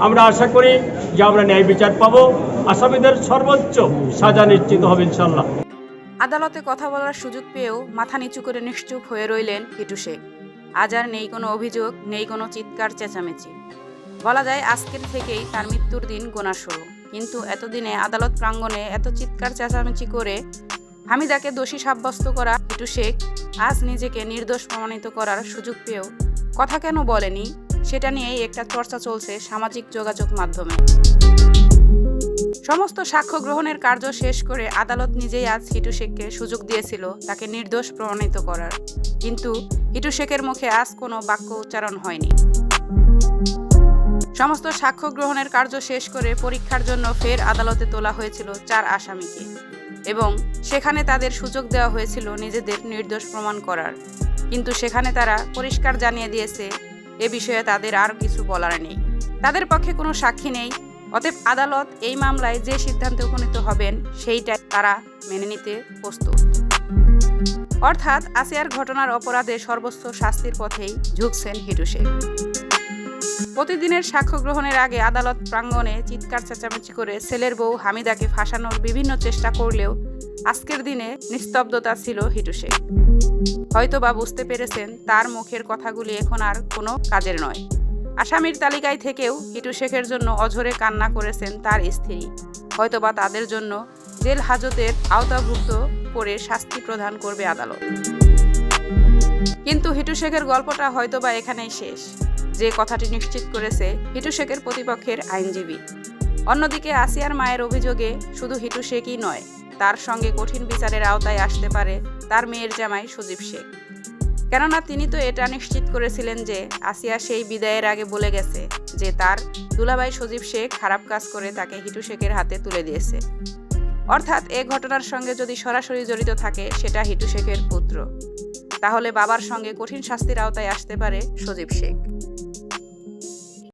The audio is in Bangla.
আমরা আশা করি যে আমরা ন্যায় বিচার পাবো, আসামিদের সর্বোচ্চ সাজা নিশ্চিত হবে ইনশাল্লাহ। আদালতে কথা বলার সুযোগ পেয়েও মাথা নিচু করে নিশ্চুপ হয়ে রইলেন হিটু শেখ। আজ আর নেই কোনো অভিযোগ, নেই কোনো চিৎকার চেঁচামেচি। বলা যায় আজকের থেকেই তার মৃত্যুর দিন গোনা শুরু। কিন্তু এতদিনে আদালত প্রাঙ্গণে এত চিৎকার চেঁচামেচি করে হামিদাকে দোষী সাব্যস্ত করা হিটু শেখ আজ নিজেকে নির্দোষ প্রমাণিত করার সুযোগ পেয়েও কথা কেন বলেনি, সেটা নিয়েই একটা চর্চা চলছে সামাজিক যোগাযোগ মাধ্যমে। সমস্ত সাক্ষ্য গ্রহণের কার্য শেষ করে আদালত নিজেই আজ হিটু শেখকে সুযোগ দিয়েছিল তাকে নির্দোষ প্রমাণিত করার, কিন্তু হিটু শেখের মুখে আজ কোনো বাক্য উচ্চারণ হয়নি। সমস্ত সাক্ষ্য গ্রহণের কার্য শেষ করে পরীক্ষার জন্য ফের আদালতে তোলা হয়েছিল 4 আসামিকে এবং সেখানে তাদের সুযোগ দেওয়া হয়েছিল নিজেদের নির্দোষ প্রমাণ করার, কিন্তু সেখানে তারা পরিষ্কার জানিয়ে দিয়েছে এ বিষয়ে তাদের আর কিছু বলার নেই, তাদের পক্ষে কোনো সাক্ষী নেই। অতএব আদালত এই মামলায় যে সিদ্ধান্তে উপনীত হবেন সেইটাই তারা মেনে নিতে প্রস্তুত। অর্থাৎ আসিয়ার ঘটনার অপরাধে সর্বোচ্চ শাস্তির পথেই ঝুঁকছেন হিটু শেখ। প্রতিদিনের সাক্ষ্য গ্রহণের আগে আদালত প্রাঙ্গণে চিৎকার চেঁচামেচি করে ছেলের বউ হামিদাকে ফাঁসানোর বিভিন্ন চেষ্টা করলেও আজকের দিনে নিস্তব্ধতা ছিল হিটু শেখ। হয়তোবা বুঝতে পেরেছেন তার মুখের কথাগুলি এখন আর কোনো কাজের নয়। আসামির তালিকায় থেকেও হিটু শেখের জন্য অঝরে কান্না করেছেন তার স্ত্রী। হয়তোবা তাদের জন্য জেল হাজতের আওতাভুক্ত করে শাস্তি প্রদান করবে আদালত। কিন্তু হিটু শেখের গল্পটা হয়তোবা এখানেই শেষ, যে কথাটি নিশ্চিত করেছে হিটু শেখের প্রতিপক্ষের আইনজীবী। অন্যদিকে আসিয়ার মায়ের অভিযোগে শুধু হিটু শেখই নয়, তার সঙ্গে কঠিন বিচারের আওতায় আসতে পারে তার মেয়ের জামাই সজীব শেখ। কেননা তিনি তো এটা নিশ্চিত করেছিলেন যে আসিয়া সেই বিদায়ের আগে বলে গেছে যে তার দুলাভাই সজীব শেখ খারাপ কাজ করে তাকে হিটু শেখের হাতে তুলে দিয়েছে। অর্থাৎ এ ঘটনার সঙ্গে যদি সরাসরি জড়িত থাকে সেটা হিটু শেখের পুত্র, তাহলে বাবার সঙ্গে কঠিন শাস্তির আওতায় আসতে পারে সজীব শেখ।